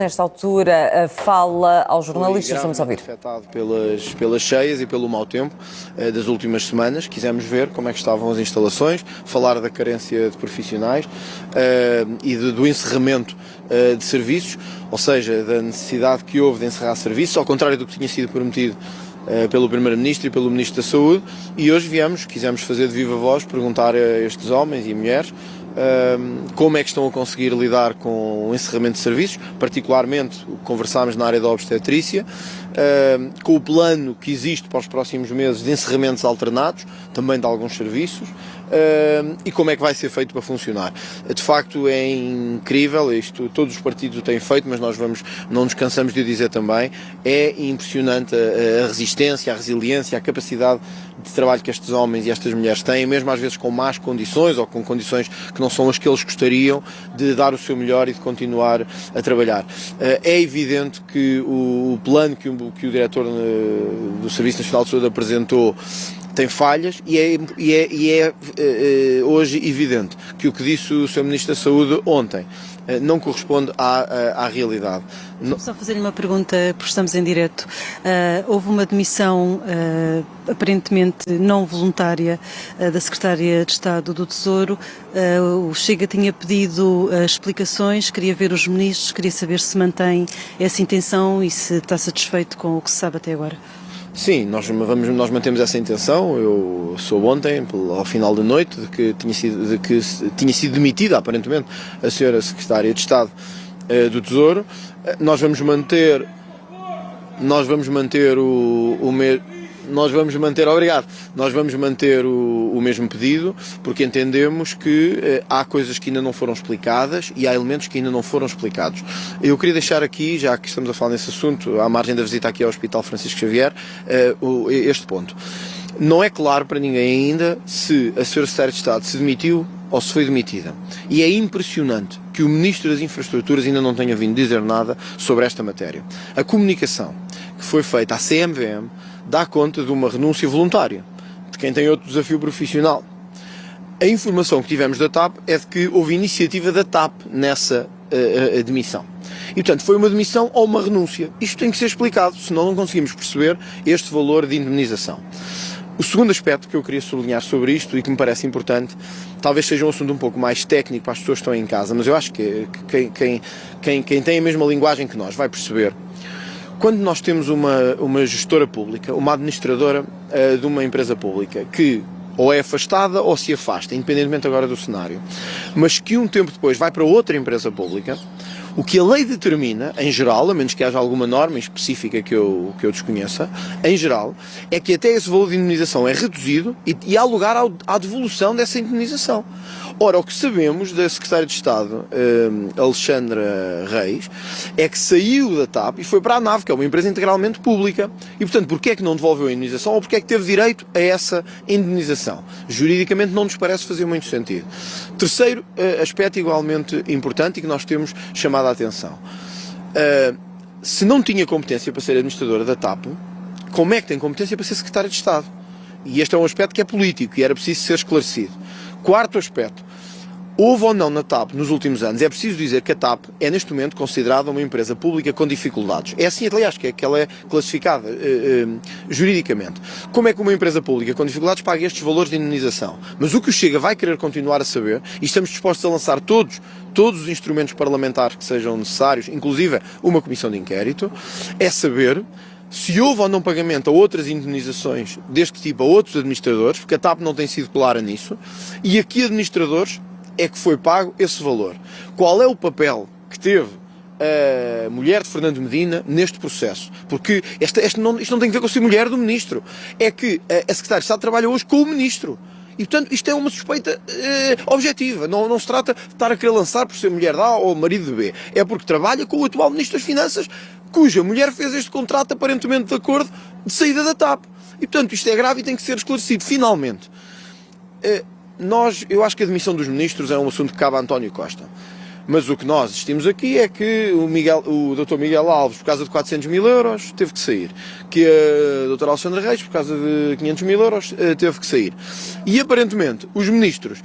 Nesta altura, fala aos jornalistas, vamos ouvir. Afetado pelas cheias e pelo mau tempo das últimas semanas. Quisemos ver como é que estavam as instalações, falar da carência de profissionais e do encerramento de serviços, ou seja, da necessidade que houve de encerrar serviços, ao contrário do que tinha sido prometido pelo Primeiro-Ministro e pelo Ministro da Saúde. E hoje quisemos fazer de viva voz, perguntar a estes homens e mulheres como é que estão a conseguir lidar com o encerramento de serviços, particularmente conversámos na área da obstetrícia, com o plano que existe para os próximos meses de encerramentos alternados, também de alguns serviços, e como é que vai ser feito para funcionar. De facto é incrível, isto todos os partidos o têm feito, mas nós não nos cansamos de o dizer também, é impressionante a resistência, a resiliência, a capacidade de trabalho que estes homens e estas mulheres têm, mesmo às vezes com más condições ou com condições que não são as que eles gostariam, de dar o seu melhor e de continuar a trabalhar. É evidente que o plano que o diretor do Serviço Nacional de Saúde apresentou tem falhas e é hoje evidente que o que disse o Sr. Ministro da Saúde ontem não corresponde à realidade. Só fazer-lhe uma pergunta, porque estamos em direto. Houve uma demissão aparentemente não voluntária da Secretária de Estado do Tesouro. O Chega tinha pedido explicações, queria ver os ministros, queria saber se mantém essa intenção e se está satisfeito com o que se sabe até agora. Sim, nós mantemos essa intenção. Eu soube ontem, ao final da noite, de que tinha sido demitida, aparentemente, a senhora Secretária de Estado do Tesouro. Nós vamos manter o mesmo pedido, porque entendemos que há coisas que ainda não foram explicadas e há elementos que ainda não foram explicados. Eu queria deixar aqui, já que estamos a falar nesse assunto, à margem da visita aqui ao Hospital Francisco Xavier, este ponto. Não é claro para ninguém ainda se a senhora Secretária de Estado se demitiu ou se foi demitida. E é impressionante que o Ministro das Infraestruturas ainda não tenha vindo dizer nada sobre esta matéria. A comunicação que foi feita à CMVM dá conta de uma renúncia voluntária, de quem tem outro desafio profissional. A informação que tivemos da TAP é de que houve iniciativa da TAP nessa demissão. E, portanto, foi uma demissão ou uma renúncia. Isto tem que ser explicado, senão não conseguimos perceber este valor de indemnização. O segundo aspecto que eu queria sublinhar sobre isto e que me parece importante, talvez seja um assunto um pouco mais técnico para as pessoas que estão em casa, mas eu acho que quem tem a mesma linguagem que nós vai perceber. Quando nós temos uma gestora pública, uma administradora de uma empresa pública, que ou é afastada ou se afasta, independentemente agora do cenário, mas que um tempo depois vai para outra empresa pública, o que a lei determina, em geral, a menos que haja alguma norma específica que eu desconheça, em geral, é que até esse valor de indemnização é reduzido e há lugar à devolução dessa indemnização. Ora, o que sabemos da Secretária de Estado, Alexandra Reis, é que saiu da TAP e foi para a NAV, que é uma empresa integralmente pública. E, portanto, porquê é que não devolveu a indemnização ou porquê é que teve direito a essa indemnização? Juridicamente não nos parece fazer muito sentido. Terceiro aspecto igualmente importante e que nós temos chamado a atenção. Se não tinha competência para ser administradora da TAP, como é que tem competência para ser Secretária de Estado? E este é um aspecto que é político e era preciso ser esclarecido. Quarto aspecto. Houve ou não na TAP nos últimos anos, é preciso dizer que a TAP é neste momento considerada uma empresa pública com dificuldades. É assim, aliás, que ela é classificada juridicamente. Como é que uma empresa pública com dificuldades paga estes valores de indemnização? Mas o que o Chega vai querer continuar a saber, e estamos dispostos a lançar todos os instrumentos parlamentares que sejam necessários, inclusive uma comissão de inquérito, é saber se houve ou não pagamento a outras indemnizações deste tipo a outros administradores, porque a TAP não tem sido clara nisso, e a que administradores é que foi pago esse valor. Qual é o papel que teve a mulher de Fernando Medina neste processo? Porque isto não tem a ver com ser mulher do Ministro. É que a Secretária de Estado trabalha hoje com o Ministro. E, portanto, isto é uma suspeita objetiva. Não se trata de estar a querer lançar por ser mulher de A ou marido de B. É porque trabalha com o atual Ministro das Finanças, cuja mulher fez este contrato aparentemente de acordo de saída da TAP. E, portanto, isto é grave e tem que ser esclarecido. Finalmente, eu acho que a demissão dos ministros é um assunto que cabe a António Costa. Mas o que nós assistimos aqui é que o Dr. Miguel Alves, por causa de 400 mil euros, teve que sair. Que a Dra. Alexandra Reis, por causa de 500 mil euros, teve que sair. E, aparentemente, os ministros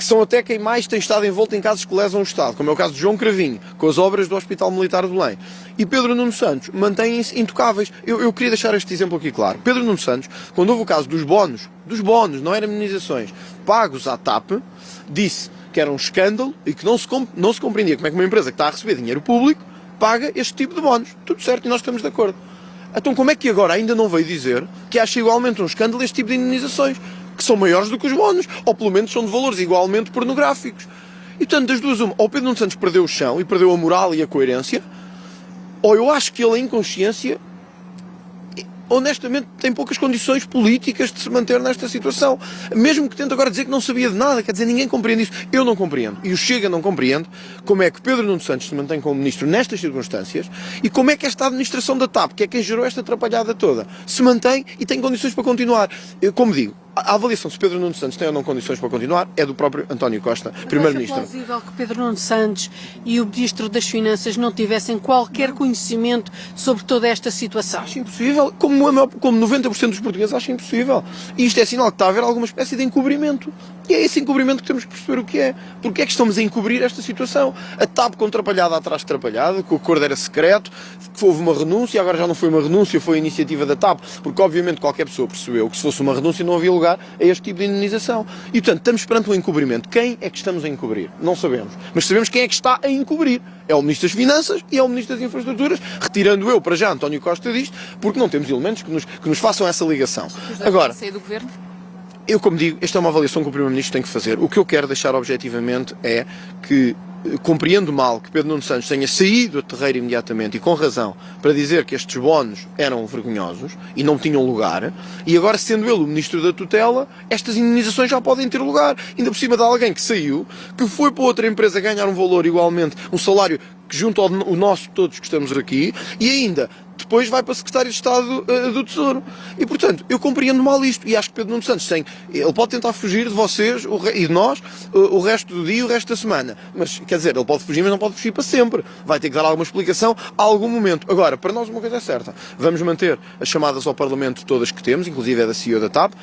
que são até quem mais tem estado envolto em casos que lesam o Estado, como é o caso de João Cravinho, com as obras do Hospital Militar de Belém. E Pedro Nuno Santos mantém-se intocáveis. Eu queria deixar este exemplo aqui claro. Pedro Nuno Santos, quando houve o caso dos bónus, não eram indemnizações, pagos à TAP, disse que era um escândalo e que não se compreendia como é que uma empresa que está a receber dinheiro público paga este tipo de bónus. Tudo certo, e nós estamos de acordo. Então como é que agora ainda não veio dizer que acha igualmente um escândalo este tipo de indemnizações, que são maiores do que os bónus, ou pelo menos são de valores igualmente pornográficos? E portanto, das duas uma, ou Pedro Nuno Santos perdeu o chão e perdeu a moral e a coerência, ou eu acho que ele, em consciência, honestamente, tem poucas condições políticas de se manter nesta situação. Mesmo que tente agora dizer que não sabia de nada, quer dizer, ninguém compreende isso. Eu não compreendo. E o Chega não compreende como é que Pedro Nuno Santos se mantém como ministro nestas circunstâncias e como é que esta administração da TAP, que é quem gerou esta atrapalhada toda, se mantém e tem condições para continuar. Eu, como digo, a avaliação se Pedro Nuno Santos tem ou não condições para continuar é do próprio António Costa, Primeiro-Ministro. É plausível que Pedro Nuno Santos e o Ministro das Finanças não tivessem qualquer conhecimento sobre toda esta situação? Acho impossível, como 90% dos portugueses acho impossível. E isto é sinal que está a haver alguma espécie de encobrimento. E é esse encobrimento que temos que perceber o que é. Porque é que estamos a encobrir esta situação? A TAP com atrapalhada atrás de atrapalhada, que o acordo era secreto, que houve uma renúncia, agora já não foi uma renúncia, foi a iniciativa da TAP, porque obviamente qualquer pessoa percebeu que se fosse uma renúncia não havia lugar a este tipo de indenização. E portanto estamos perante um encobrimento. Quem é que estamos a encobrir? Não sabemos. Mas sabemos quem é que está a encobrir. É o Ministro das Finanças e é o Ministro das Infraestruturas, retirando eu para já António Costa disto, porque não temos elementos que nos façam essa ligação. Agora, sair do governo? eu, como digo, esta é uma avaliação que o Primeiro-Ministro tem que fazer. O que eu quero deixar objetivamente é que compreendo mal que Pedro Nuno Santos tenha saído do terreiro imediatamente e com razão para dizer que estes bónus eram vergonhosos e não tinham lugar, e agora, sendo ele o Ministro da Tutela, estas indenizações já podem ter lugar, ainda por cima de alguém que saiu, que foi para outra empresa ganhar um valor igualmente, um salário que junto ao nosso todos que estamos aqui, e ainda depois vai para o Secretário de Estado do Tesouro. E, portanto, eu compreendo mal isto. E acho que Pedro Nuno Santos ele pode tentar fugir de vocês e de nós o resto do dia e o resto da semana. Mas, quer dizer, ele pode fugir, mas não pode fugir para sempre. Vai ter que dar alguma explicação a algum momento. Agora, para nós uma coisa é certa. Vamos manter as chamadas ao Parlamento todas que temos, inclusive a da CEO da TAP.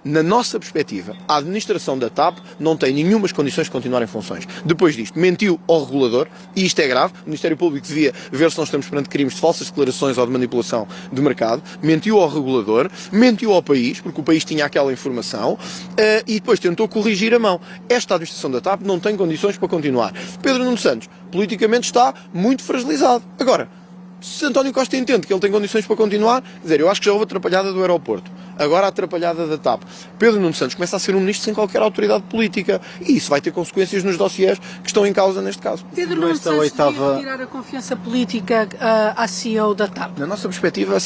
Na nossa perspectiva, a administração da TAP não tem nenhumas condições de continuar em funções. Depois disto, mentiu ao regulador, e isto é grave, o Ministério Público devia ver se nós estamos perante crimes de falsas declarações ou de manipulação de mercado, mentiu ao regulador, mentiu ao país, porque o país tinha aquela informação, e depois tentou corrigir a mão. Esta administração da TAP não tem condições para continuar. Pedro Nuno Santos, politicamente, está muito fragilizado. Agora, se António Costa entende que ele tem condições para continuar, quer dizer, eu acho que já houve a atrapalhada do aeroporto, agora a atrapalhada da TAP. Pedro Nuno Santos começa a ser um ministro sem qualquer autoridade política e isso vai ter consequências nos dossiês que estão em causa neste caso. Pedro Nuno Santos devia tirar a confiança política à CEO da TAP. Na nossa perspectiva,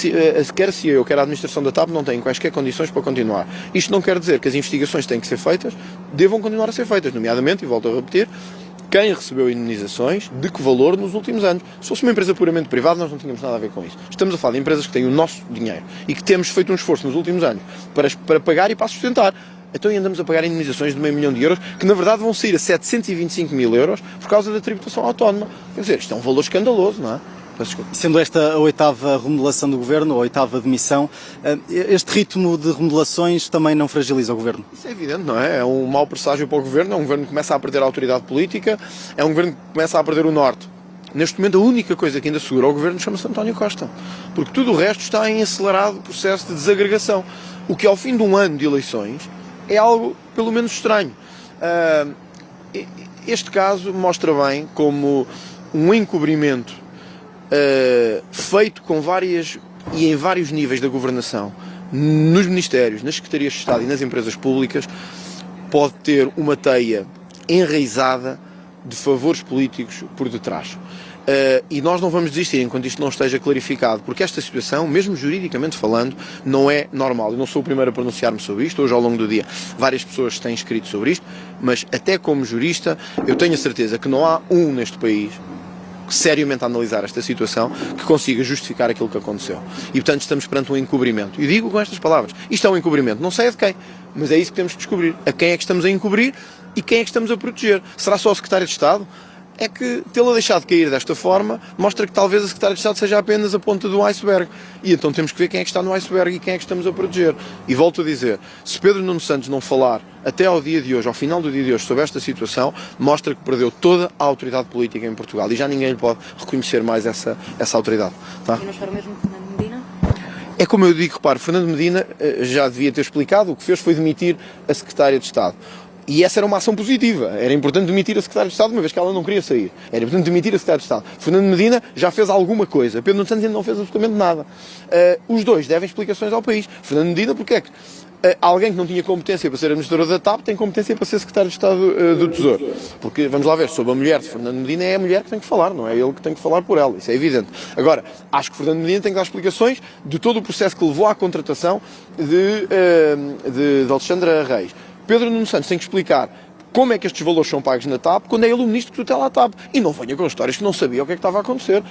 quer a CEO, quer a administração da TAP não têm quaisquer condições para continuar. Isto não quer dizer que as investigações têm que ser feitas, devam continuar a ser feitas, nomeadamente, e volto a repetir, quem recebeu indenizações, de que valor nos últimos anos. Se fosse uma empresa puramente privada, nós não tínhamos nada a ver com isso. Estamos a falar de empresas que têm o nosso dinheiro e que temos feito um esforço nos últimos anos para pagar e para sustentar. Então andamos a pagar indenizações de €500 mil, que na verdade vão sair a 725 mil euros por causa da tributação autónoma. Quer dizer, isto é um valor escandaloso, não é? Sendo esta a 8ª remodelação do Governo, a 8ª demissão, este ritmo de remodelações também não fragiliza o Governo? Isso é evidente, não é? É um mau presságio para o Governo, é um Governo que começa a perder a autoridade política, é um Governo que começa a perder o norte. Neste momento a única coisa que ainda segura o Governo chama-se António Costa, porque tudo o resto está em acelerado processo de desagregação, o que ao fim de um ano de eleições é algo pelo menos estranho. Este caso mostra bem como um encobrimento feito com várias e em vários níveis da governação, nos ministérios, nas secretarias de Estado e nas empresas públicas, pode ter uma teia enraizada de favores políticos por detrás. E nós não vamos desistir enquanto isto não esteja clarificado, porque esta situação, mesmo juridicamente falando, não é normal. Eu não sou o primeiro a pronunciar-me sobre isto, hoje ao longo do dia várias pessoas têm escrito sobre isto, mas até como jurista eu tenho a certeza que não há neste país seriamente a analisar esta situação que consiga justificar aquilo que aconteceu. E portanto estamos perante um encobrimento. E digo com estas palavras, isto é um encobrimento, não sei a de quem, mas é isso que temos que descobrir. A quem é que estamos a encobrir e quem é que estamos a proteger. Será só o Secretário de Estado? é que tê-la deixado cair desta forma mostra que talvez a Secretária de Estado seja apenas a ponta do iceberg. E então temos que ver quem é que está no iceberg e quem é que estamos a proteger. E volto a dizer, se Pedro Nuno Santos não falar até ao dia de hoje, ao final do dia de hoje, sobre esta situação, mostra que perdeu toda a autoridade política em Portugal. E já ninguém lhe pode reconhecer mais essa autoridade. Tá? E não espera mesmo Fernando Medina? É como eu digo, repare, Fernando Medina já devia ter explicado, o que fez foi demitir a Secretária de Estado. E essa era uma ação positiva. Era importante demitir a Secretária de Estado, uma vez que ela não queria sair. Era importante demitir a Secretária de Estado. Fernando Medina já fez alguma coisa. Pedro Nuno Santos ainda não fez absolutamente nada. Os dois devem explicações ao país. Fernando Medina, porque é que alguém que não tinha competência para ser administrador da TAP tem competência para ser Secretário de Estado do Tesouro. Porque, vamos lá ver, sobre a mulher de Fernando Medina é a mulher que tem que falar, não é ele que tem que falar por ela. Isso é evidente. Agora, acho que Fernando Medina tem que dar explicações de todo o processo que levou à contratação de Alexandra Reis. Pedro Nuno Santos tem que explicar como é que estes valores são pagos na TAP quando é ele o ministro que tutela a TAP. E não venha com histórias que não sabia o que é que estava a acontecer.